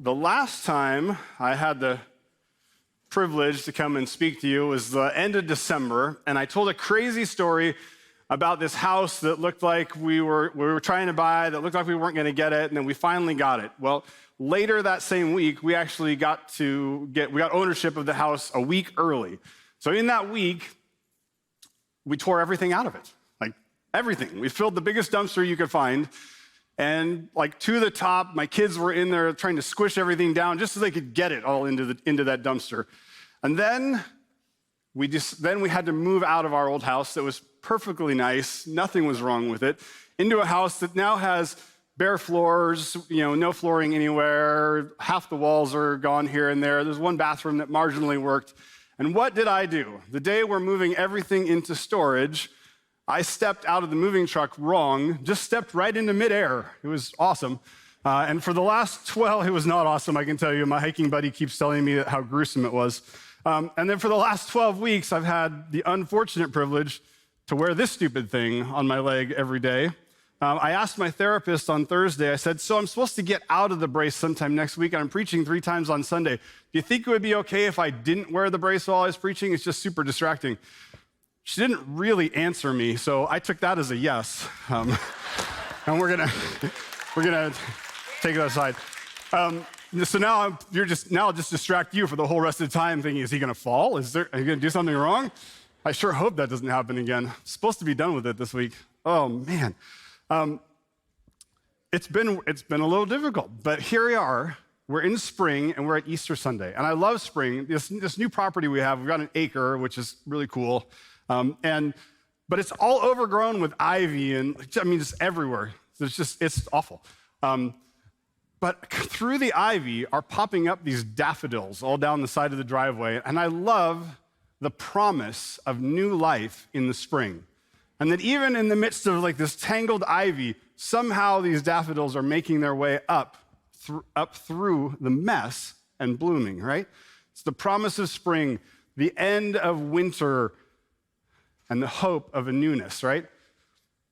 The last time I had the privilege to come and speak to you was the end of December, and I told a crazy story about this house that looked like we were trying to buy, that looked like we weren't going to get it, and then we finally got it. Well, later that same week, we actually got ownership of the house a week early. So in that week, we tore everything out of it, like everything. We filled the biggest dumpster you could find, and like to the top, my kids were in there trying to squish everything down just so they could get it all into that dumpster. And then we had to move out of our old house that was perfectly nice, nothing was wrong with it, into a house that now has bare floors, no flooring anywhere, half the walls are gone here and there. There's one bathroom that marginally worked. And what did I do? The day we're moving everything into storage, I stepped out of the moving truck wrong, just stepped right into midair. It was awesome. And for the last 12, it was not awesome, I can tell you. My hiking buddy keeps telling me how gruesome it was. And then for the last 12 weeks, I've had the unfortunate privilege to wear this stupid thing on my leg every day. I asked my therapist on Thursday, I said, so I'm supposed to get out of the brace sometime next week, and I'm preaching 3 times on Sunday. Do you think it would be okay if I didn't wear the brace while I was preaching? It's just super distracting. She didn't really answer me, so I took that as a yes. And we're gonna take that aside. So now I'll just distract you for the whole rest of the time thinking, is he gonna fall? Are you gonna do something wrong? I sure hope that doesn't happen again. I'm supposed to be done with it this week. Oh man. It's been a little difficult, but here we are. We're in spring and we're at Easter Sunday. And I love spring. This new property we've got an acre, which is really cool. But it's all overgrown with ivy and just everywhere. It's awful. But through the ivy are popping up these daffodils all down the side of the driveway. And I love the promise of new life in the spring. And that even in the midst of this tangled ivy, somehow these daffodils are making their way up through the mess and blooming, right? It's the promise of spring, the end of winter, and the hope of a newness, right?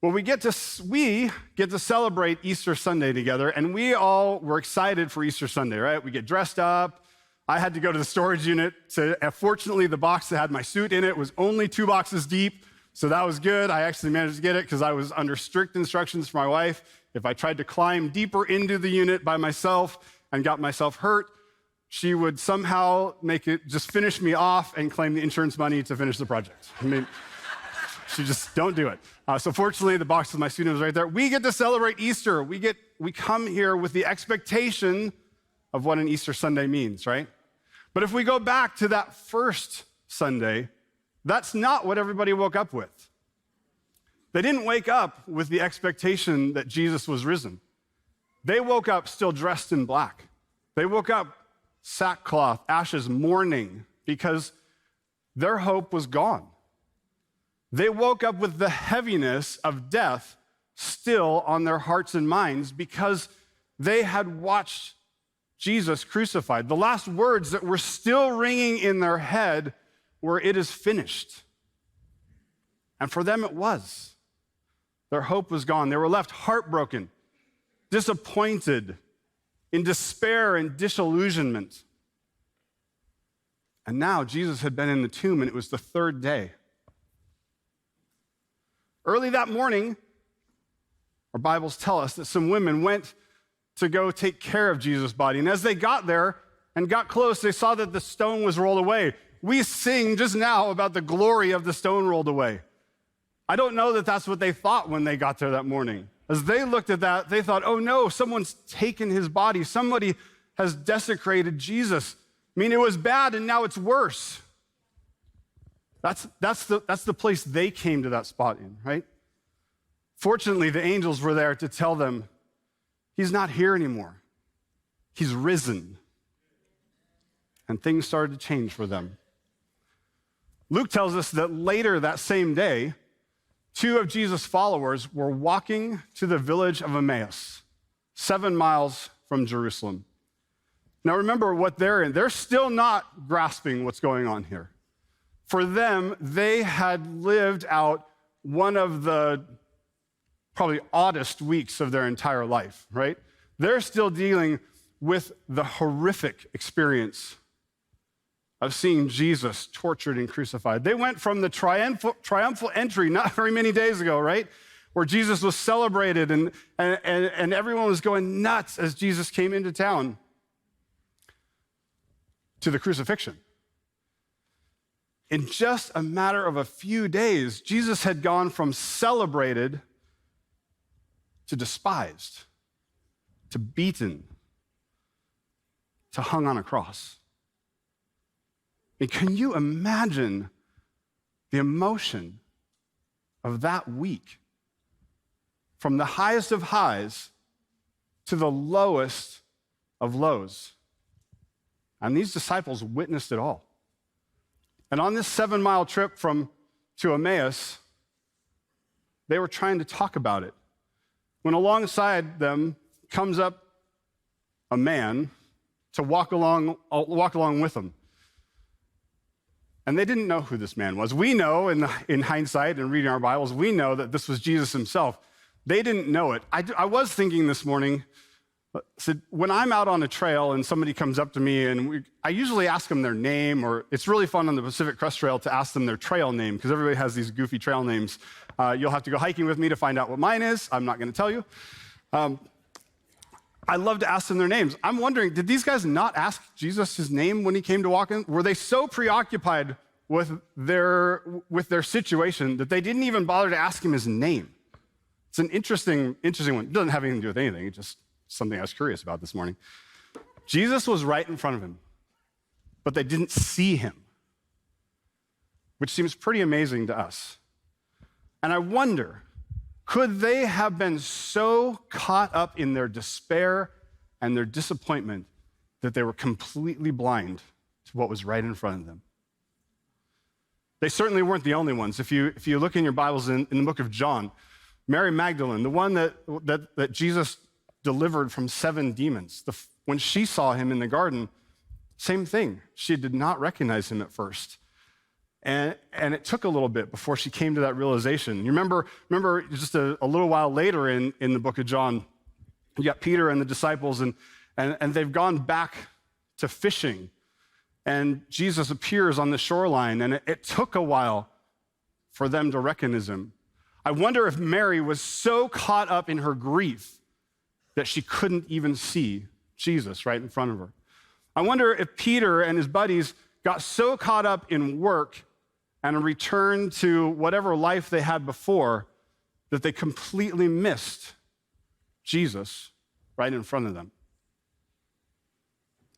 Well, we get to celebrate Easter Sunday together, and we all were excited for Easter Sunday, right? We get dressed up. I had to go to the storage unit. Fortunately, the box that had my suit in it was only 2 boxes deep, so that was good. I actually managed to get it because I was under strict instructions from my wife. If I tried to climb deeper into the unit by myself and got myself hurt, she would somehow just finish me off and claim the insurance money to finish the project. She just don't do it. So fortunately, the box with my student was right there. We get to celebrate Easter. We come here with the expectation of what an Easter Sunday means, right? But if we go back to that first Sunday, that's not what everybody woke up with. They didn't wake up with the expectation that Jesus was risen. They woke up still dressed in black. They woke up sackcloth, ashes, mourning, because their hope was gone. They woke up with the heaviness of death still on their hearts and minds because they had watched Jesus crucified. The last words that were still ringing in their head were, "It is finished." And for them it was. Their hope was gone. They were left heartbroken, disappointed, in despair and disillusionment. And now Jesus had been in the tomb, and it was the 3rd day. Early that morning, our Bibles tell us that some women went to go take care of Jesus' body. And as they got there and got close, they saw that the stone was rolled away. We sing just now about the glory of the stone rolled away. I don't know that that's what they thought when they got there that morning. As they looked at that, they thought, oh no, someone's taken his body. Somebody has desecrated Jesus. It was bad and now it's worse. That's the place they came to that spot in, right? Fortunately, the angels were there to tell them, he's not here anymore. He's risen. And things started to change for them. Luke tells us that later that same day, 2 of Jesus' followers were walking to the village of Emmaus, 7 miles from Jerusalem. Now remember what they're in. They're still not grasping what's going on here. For them, they had lived out one of the probably oddest weeks of their entire life, right? They're still dealing with the horrific experience of seeing Jesus tortured and crucified. They went from the triumphal entry not very many days ago, right? Where Jesus was celebrated and everyone was going nuts as Jesus came into town, to the crucifixion. In just a matter of a few days, Jesus had gone from celebrated to despised, to beaten, to hung on a cross. And can you imagine the emotion of that week? From the highest of highs to the lowest of lows. And these disciples witnessed it all. And on this 7-mile trip to Emmaus, they were trying to talk about it. When alongside them comes up a man to walk along with them. And they didn't know who this man was. We know in hindsight and reading our Bibles, we know that this was Jesus himself. They didn't know it. I was thinking this morning, when I'm out on a trail and somebody comes up to me, and I usually ask them their name, or it's really fun on the Pacific Crest Trail to ask them their trail name, because everybody has these goofy trail names. You'll have to go hiking with me to find out what mine is. I'm not going to tell you. I love to ask them their names. I'm wondering, did these guys not ask Jesus his name when he came to walk in? Were they so preoccupied with their situation that they didn't even bother to ask him his name? It's an interesting one. It doesn't have anything to do with anything. It's just something I was curious about this morning. Jesus was right in front of him, but they didn't see him, which seems pretty amazing to us. And I wonder, could they have been so caught up in their despair and their disappointment that they were completely blind to what was right in front of them? They certainly weren't the only ones. If you look in your Bibles in the book of John, Mary Magdalene, the one that Jesus delivered from 7 demons, when she saw him in the garden, same thing. She did not recognize him at first. And it took a little bit before she came to that realization. You remember just a little while later in the book of John, you got Peter and the disciples, and they've gone back to fishing. And Jesus appears on the shoreline, and it took a while for them to recognize him. I wonder if Mary was so caught up in her grief that she couldn't even see Jesus right in front of her. I wonder if Peter and his buddies got so caught up in work and a return to whatever life they had before that they completely missed Jesus right in front of them.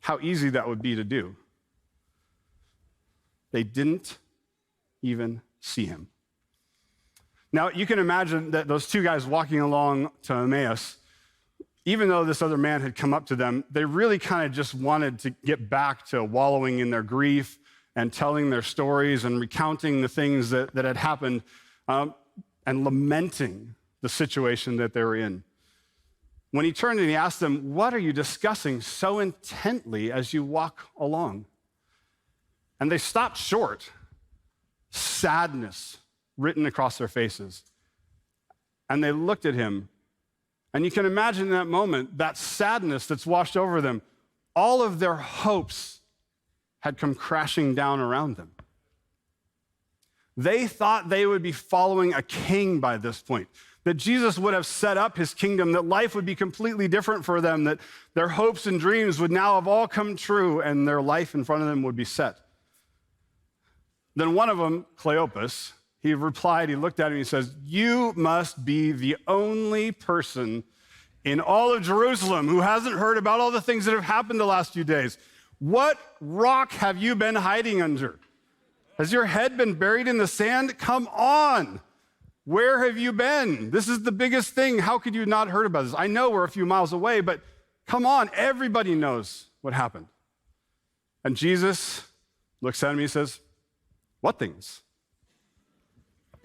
How easy that would be to do. They didn't even see him. Now, you can imagine that those 2 guys walking along to Emmaus, even though this other man had come up to them, they really kind of just wanted to get back to wallowing in their grief and telling their stories and recounting the things that had happened and lamenting the situation that they were in. When he turned and he asked them, "What are you discussing so intently as you walk along?" And they stopped short, sadness written across their faces. And they looked at him. And you can imagine in that moment, that sadness that's washed over them, all of their hopes had come crashing down around them. They thought they would be following a king by this point, that Jesus would have set up his kingdom, that life would be completely different for them, that their hopes and dreams would now have all come true, and their life in front of them would be set. Then one of them, Cleopas, he replied, he looked at him, he says, "You must be the only person in all of Jerusalem who hasn't heard about all the things that have happened the last few days. What rock have you been hiding under? Has your head been buried in the sand? Come on. Where have you been? This is the biggest thing. How could you not heard about this? I know we're a few miles away, but come on. Everybody knows what happened." And Jesus looks at him, he says, "What things?"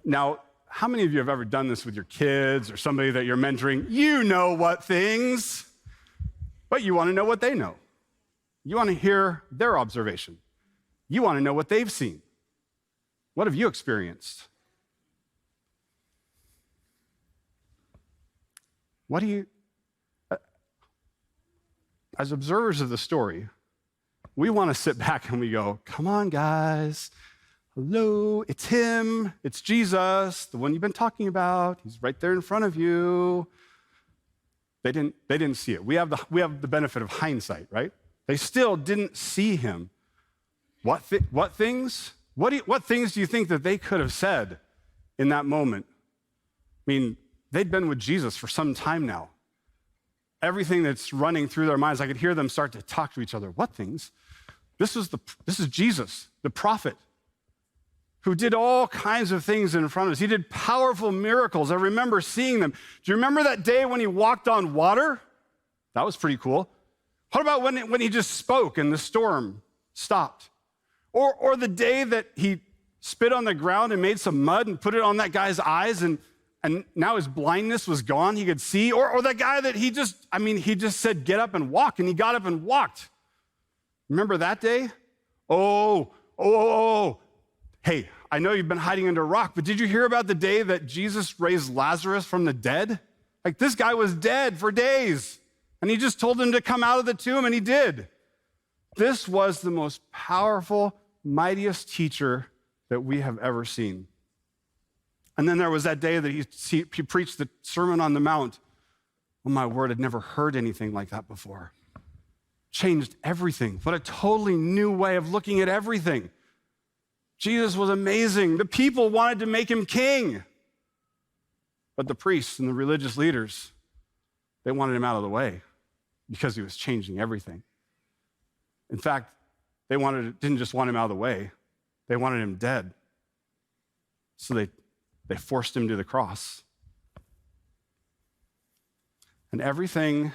Now, how many of you have ever done this with your kids or somebody that you're mentoring? You know what things, but you want to know what they know. You want to hear their observation. You want to know what they've seen. What have you experienced? as observers of the story, we want to sit back and we go, come on, guys. Hello, it's him. It's Jesus, the one you've been talking about. He's right there in front of you. They didn't see it. We have the benefit of hindsight, right? They still didn't see him. What things? What things do you think that they could have said in that moment? I mean, they'd been with Jesus for some time now. Everything that's running through their minds, I could hear them start to talk to each other. What things? This is Jesus, the prophet, who did all kinds of things in front of us. He did powerful miracles. I remember seeing them. Do you remember that day when he walked on water? That was pretty cool. What about when he just spoke and the storm stopped? Or the day that he spit on the ground and made some mud and put it on that guy's eyes and now his blindness was gone, he could see? Or that guy that he just said, get up and walk, and he got up and walked. Remember that day? Oh. Hey, I know you've been hiding under a rock, but did you hear about the day that Jesus raised Lazarus from the dead? Like, this guy was dead for days, and he just told him to come out of the tomb, and he did. This was the most powerful, mightiest teacher that we have ever seen. And then there was that day that he preached the Sermon on the Mount. Oh, my word, I'd never heard anything like that before. Changed everything. What a totally new way of looking at everything. Jesus was amazing. The people wanted to make him king. But the priests and the religious leaders, they wanted him out of the way because he was changing everything. In fact, they didn't just want him out of the way, they wanted him dead. So they forced him to the cross. And everything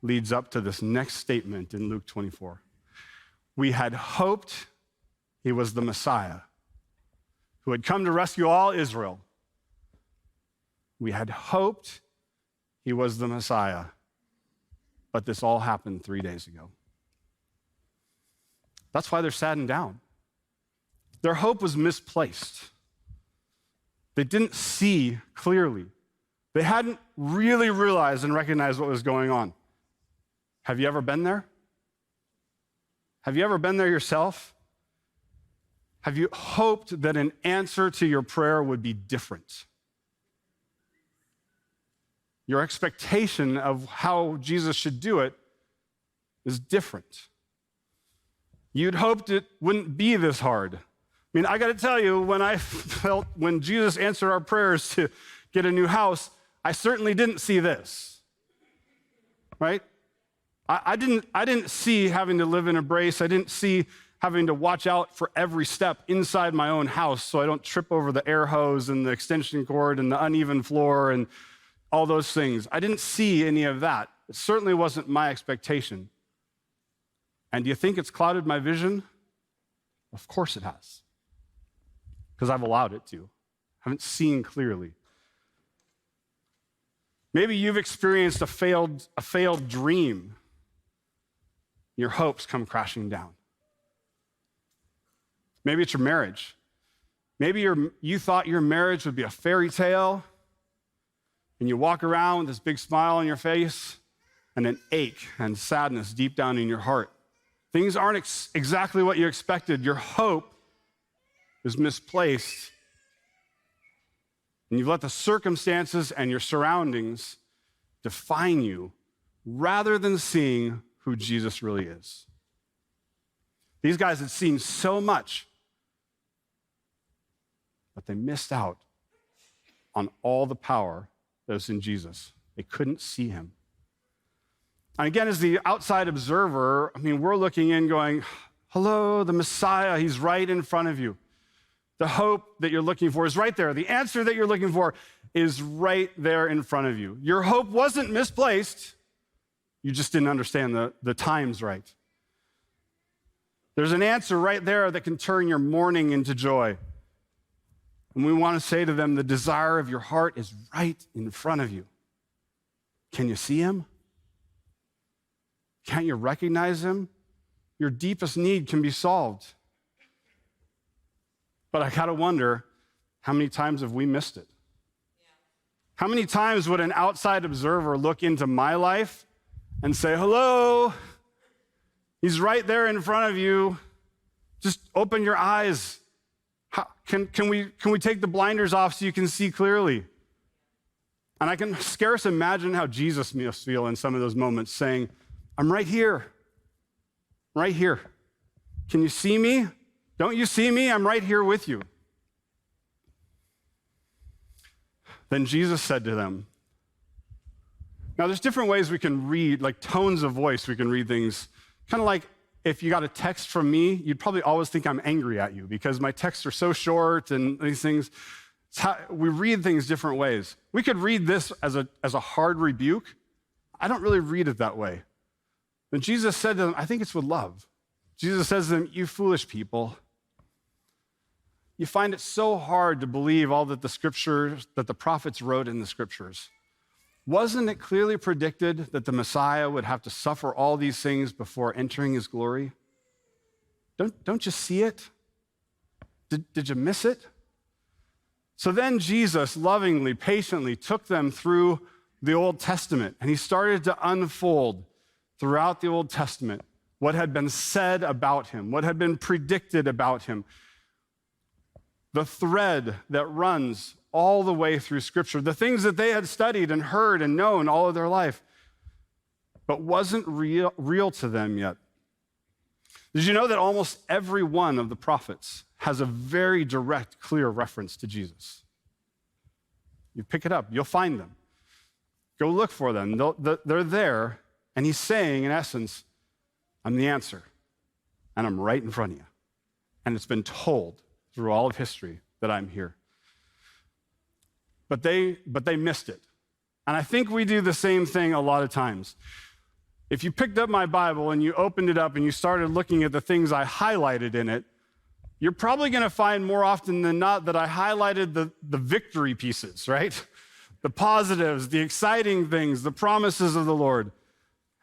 leads up to this next statement in Luke 24. We had hoped he was the Messiah who had come to rescue all Israel. We had hoped he was the Messiah, but this all happened 3 days ago. That's why they're saddened down. Their hope was misplaced. They didn't see clearly. They hadn't really realized and recognized what was going on. Have you ever been there? Have you ever been there yourself? Have you hoped that an answer to your prayer would be different? Your expectation of how Jesus should do it is different. You'd hoped it wouldn't be this hard. I mean, I got to tell you, when Jesus answered our prayers to get a new house, I certainly didn't see this, right? I didn't see having to live in a brace. I didn't see having to watch out for every step inside my own house so I don't trip over the air hose and the extension cord and the uneven floor and all those things. I didn't see any of that. It certainly wasn't my expectation. And do you think it's clouded my vision? Of course it has, because I've allowed it to. I haven't seen clearly. Maybe you've experienced a failed dream. Your hopes come crashing down. Maybe it's your marriage. Maybe you thought your marriage would be a fairy tale, and you walk around with this big smile on your face and an ache and sadness deep down in your heart. Things aren't exactly what you expected. Your hope is misplaced, and you've let the circumstances and your surroundings define you rather than seeing who Jesus really is. These guys had seen so much, but they missed out on all the power that was in Jesus. They couldn't see him. And again, as the outside observer, I mean, we're looking in going, hello, the Messiah, he's right in front of you. The hope that you're looking for is right there. The answer that you're looking for is right there in front of you. Your hope wasn't misplaced. You just didn't understand the times right. There's an answer right there that can turn your mourning into joy. And we want to say to them, the desire of your heart is right in front of you. Can you see him? Can't you recognize him? Your deepest need can be solved. But I gotta wonder, how many times have we missed it? Yeah. How many times would an outside observer look into my life and say, hello, he's right there in front of you. Just open your eyes. Can we take the blinders off so you can see clearly? And I can scarce imagine how Jesus must feel in some of those moments saying, I'm right here, right here. Can you see me? Don't you see me? I'm right here with you. Then Jesus said to them, now there's different ways we can read, like tones of voice we can read things. Kind of like if you got a text from me, you'd probably always think I'm angry at you because my texts are so short and these things. It's how we read things different ways. We could read this as a hard rebuke. I don't really read it that way. Then Jesus said to them, I think it's with love. Jesus says to them, you foolish people. You find it so hard to believe all that the prophets wrote in the scriptures. Wasn't it clearly predicted that the Messiah would have to suffer all these things before entering his glory? Don't you see it? Did you miss it? So then Jesus lovingly, patiently took them through the Old Testament, and he started to unfold throughout the Old Testament what had been said about him, what had been predicted about him. The thread that runs all the way through Scripture, the things that they had studied and heard and known all of their life, but wasn't real to them yet. Did you know that almost every one of the prophets has a very direct, clear reference to Jesus? You pick it up, you'll find them. Go look for them. They're there, and he's saying, in essence, I'm the answer, and I'm right in front of you. And it's been told through all of history that I'm here. But they missed it. And I think we do the same thing a lot of times. If you picked up my Bible and you opened it up and you started looking at the things I highlighted in it, you're probably going to find more often than not that I highlighted the victory pieces, right? The positives, the exciting things, the promises of the Lord.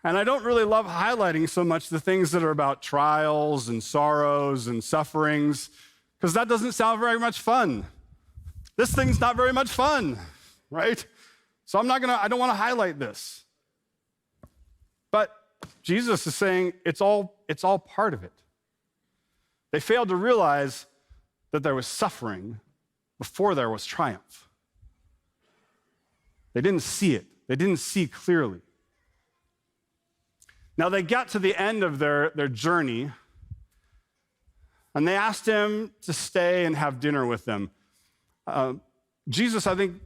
And I don't really love highlighting so much the things that are about trials and sorrows and sufferings, because that doesn't sound very much fun. This thing's not very much fun, right? So I don't want to highlight this. But Jesus is saying it's all part of it. They failed to realize that there was suffering before there was triumph. They didn't see it. They didn't see clearly. Now they got to the end of their journey, and they asked him to stay and have dinner with them. Jesus, I think,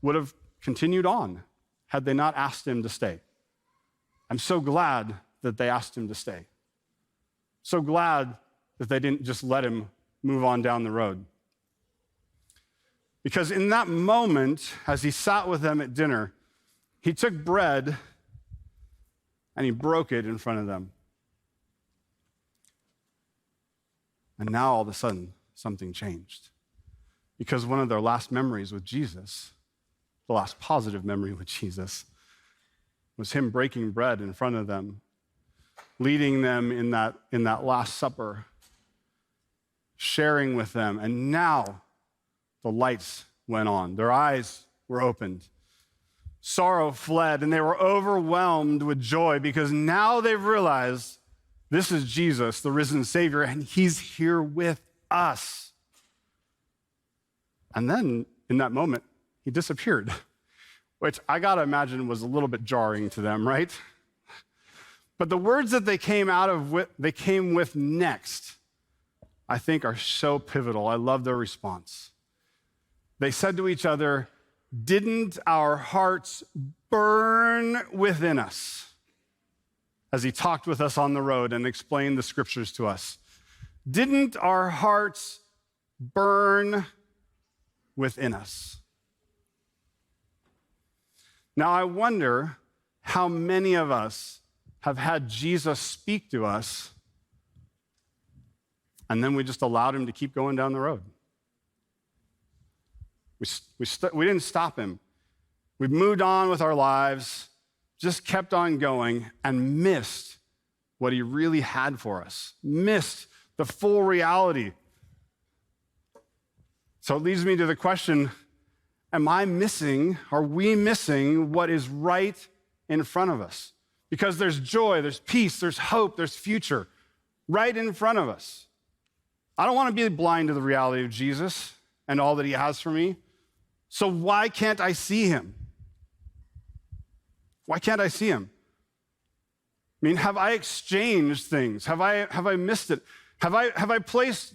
would have continued on had they not asked him to stay. I'm so glad that they asked him to stay. So glad that they didn't just let him move on down the road. Because in that moment, as he sat with them at dinner, he took bread and he broke it in front of them. And now all of a sudden, something changed. Because one of their last memories with Jesus, the last positive memory with Jesus, was him breaking bread in front of them, leading them in that Last Supper, sharing with them. And now the lights went on. Their eyes were opened. Sorrow fled, and they were overwhelmed with joy because now they've realized this is Jesus, the risen Savior, and he's here with us. And then, in that moment, he disappeared, which I got to imagine was a little bit jarring to them, right? But the words that they came with next, I think are so pivotal. I love their response. They said to each other, "Didn't our hearts burn within us?" As he talked with us on the road and explained the scriptures to us. Didn't our hearts burn within us? Now, I wonder how many of us have had Jesus speak to us, and then we just allowed him to keep going down the road. We didn't stop him. We moved on with our lives, just kept on going, and missed what he really had for us, missed the full reality. So it leads me to the question, are we missing what is right in front of us? because there's joy, there's peace, there's hope, there's future right in front of us. I don't want to be blind to the reality of Jesus and all that he has for me. So why can't I see him? Why can't I see him? I mean, have I exchanged things? Have I missed it? Have I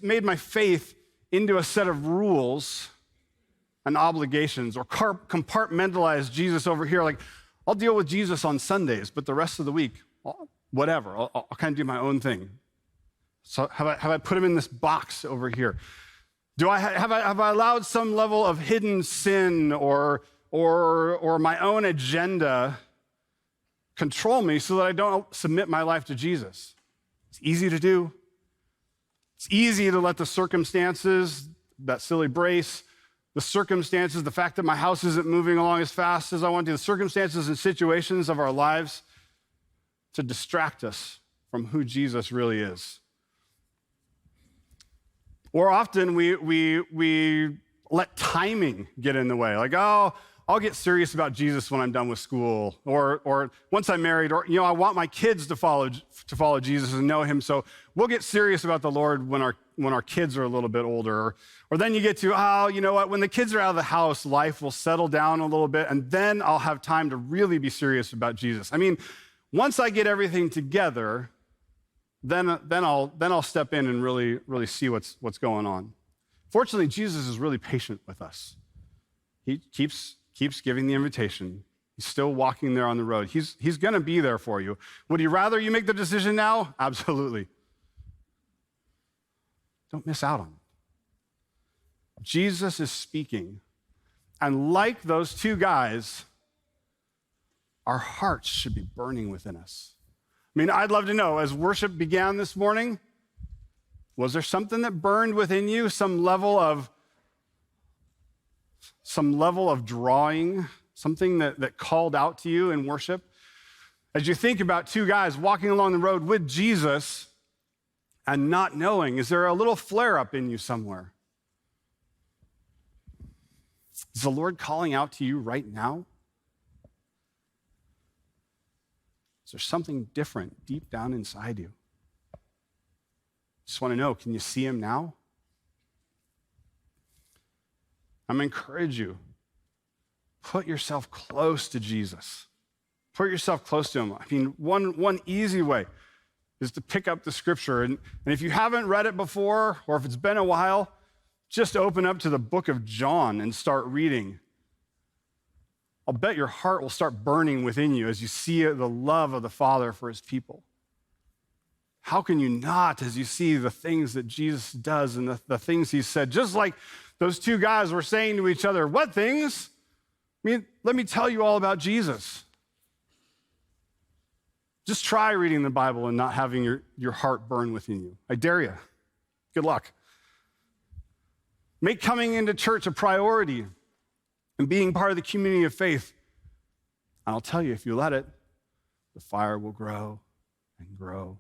made my faith into a set of rules and obligations, or compartmentalized Jesus over here? Like, I'll deal with Jesus on Sundays, but the rest of the week, whatever, I'll kind of do my own thing. So have I put him in this box over here? Have I allowed some level of hidden sin or my own agenda control me so that I don't submit my life to Jesus? It's easy to do. It's easy to let the circumstances, that silly brace, the circumstances, the fact that my house isn't moving along as fast as I want to, the circumstances and situations of our lives to distract us from who Jesus really is. Or often we let timing get in the way. Like, oh, I'll get serious about Jesus when I'm done with school, or once I'm married, or I want my kids to follow Jesus and know him. So we'll get serious about the Lord when our kids are a little bit older. Or then you get to, when the kids are out of the house, life will settle down a little bit, and then I'll have time to really be serious about Jesus. I mean, once I get everything together, then I'll step in and really see what's going on. Fortunately, Jesus is really patient with us. He keeps giving the invitation. He's still walking there on the road. He's going to be there for you. Would he rather you make the decision now? Absolutely. Don't miss out on it. Jesus is speaking. And like those two guys, our hearts should be burning within us. I mean, I'd love to know, as worship began this morning, was there something that burned within you, some level of drawing, something that called out to you in worship? As you think about two guys walking along the road with Jesus and not knowing, is there a little flare up in you somewhere? Is the Lord calling out to you right now? Is there something different deep down inside you? Just want to know, can you see him now? I'm going to encourage you, put yourself close to Jesus. Put yourself close to him. I mean, one easy way is to pick up the scripture. And if you haven't read it before, or if it's been a while, just open up to the book of John and start reading. I'll bet your heart will start burning within you as you see the love of the Father for his people. How can you not, as you see the things that Jesus does and the things he said, just like those two guys were saying to each other, what things? I mean, let me tell you all about Jesus. Just try reading the Bible and not having your heart burn within you. I dare you. Good luck. Make coming into church a priority and being part of the community of faith. And I'll tell you, if you let it, the fire will grow and grow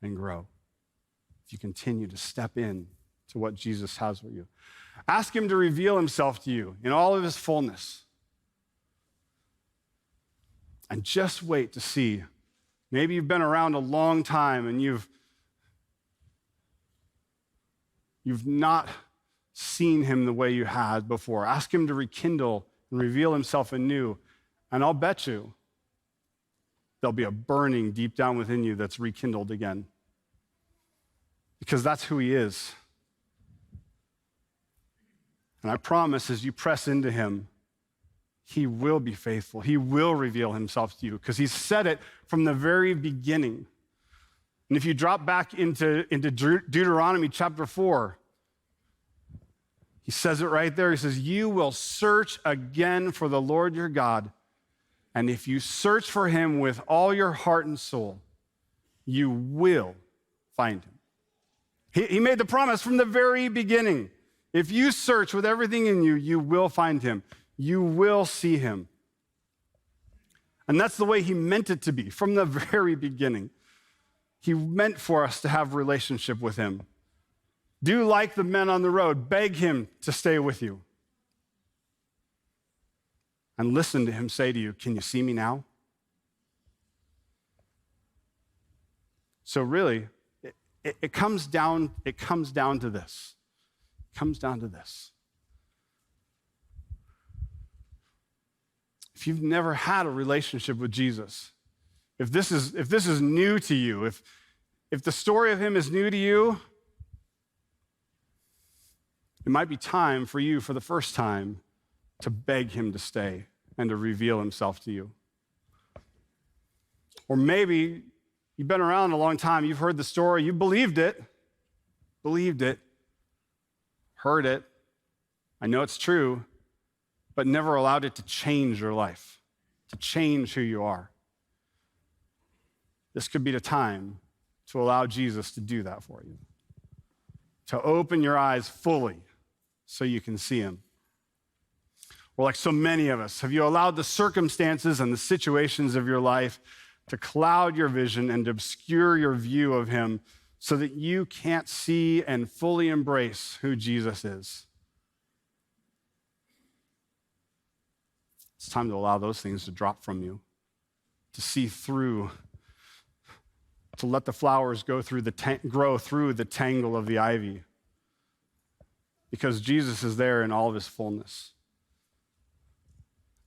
and grow. If you continue to step in to what Jesus has for you. Ask him to reveal himself to you in all of his fullness. And just wait to see. Maybe you've been around a long time and you've not seen him the way you had before. Ask him to rekindle and reveal himself anew. And I'll bet you there'll be a burning deep down within you that's rekindled again. Because that's who he is. And I promise as you press into him, he will be faithful. He will reveal himself to you because he said it from the very beginning. And if you drop back into Deuteronomy chapter 4, he says it right there. He says, you will search again for the Lord your God. And if you search for him with all your heart and soul, you will find him. He made the promise from the very beginning. If you search with everything in you, you will find him. You will see him. And that's the way he meant it to be from the very beginning. He meant for us to have a relationship with him. Do like the men on the road. Beg him to stay with you. And listen to him say to you, can you see me now? So really, it comes down to this. It comes down to this. If you've never had a relationship with Jesus, if this is new to you, if the story of him is new to you, it might be time for you, for the first time, to beg him to stay and to reveal himself to you. Or maybe you've been around a long time, you've heard the story, you believed it, heard it, I know it's true, but never allowed it to change your life, to change who you are. This could be the time to allow Jesus to do that for you, to open your eyes fully so you can see him. Or like so many of us, have you allowed the circumstances and the situations of your life to cloud your vision and to obscure your view of him so that you can't see and fully embrace who Jesus is? It's time to allow those things to drop from you, to see through, to let the flowers grow through the tangle of the ivy, because Jesus is there in all of his fullness.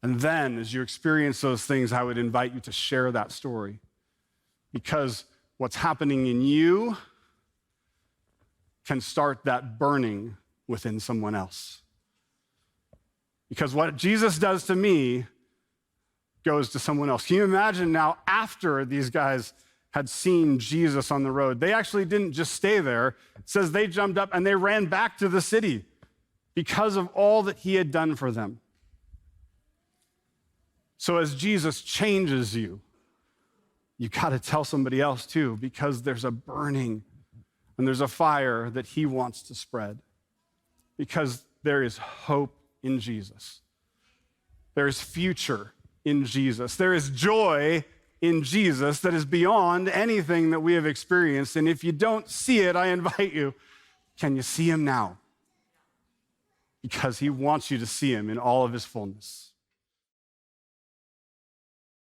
And then, as you experience those things, I would invite you to share that story, because what's happening in you can start that burning within someone else. Because what Jesus does to me goes to someone else. Can you imagine now, after these guys had seen Jesus on the road, they actually didn't just stay there. It says they jumped up and they ran back to the city because of all that he had done for them. So as Jesus changes you, you got to tell somebody else too, because there's a burning and there's a fire that he wants to spread. Because there is hope in Jesus. There is future in Jesus. There is joy in Jesus that is beyond anything that we have experienced. And if you don't see it, I invite you, can you see him now? Because he wants you to see him in all of his fullness.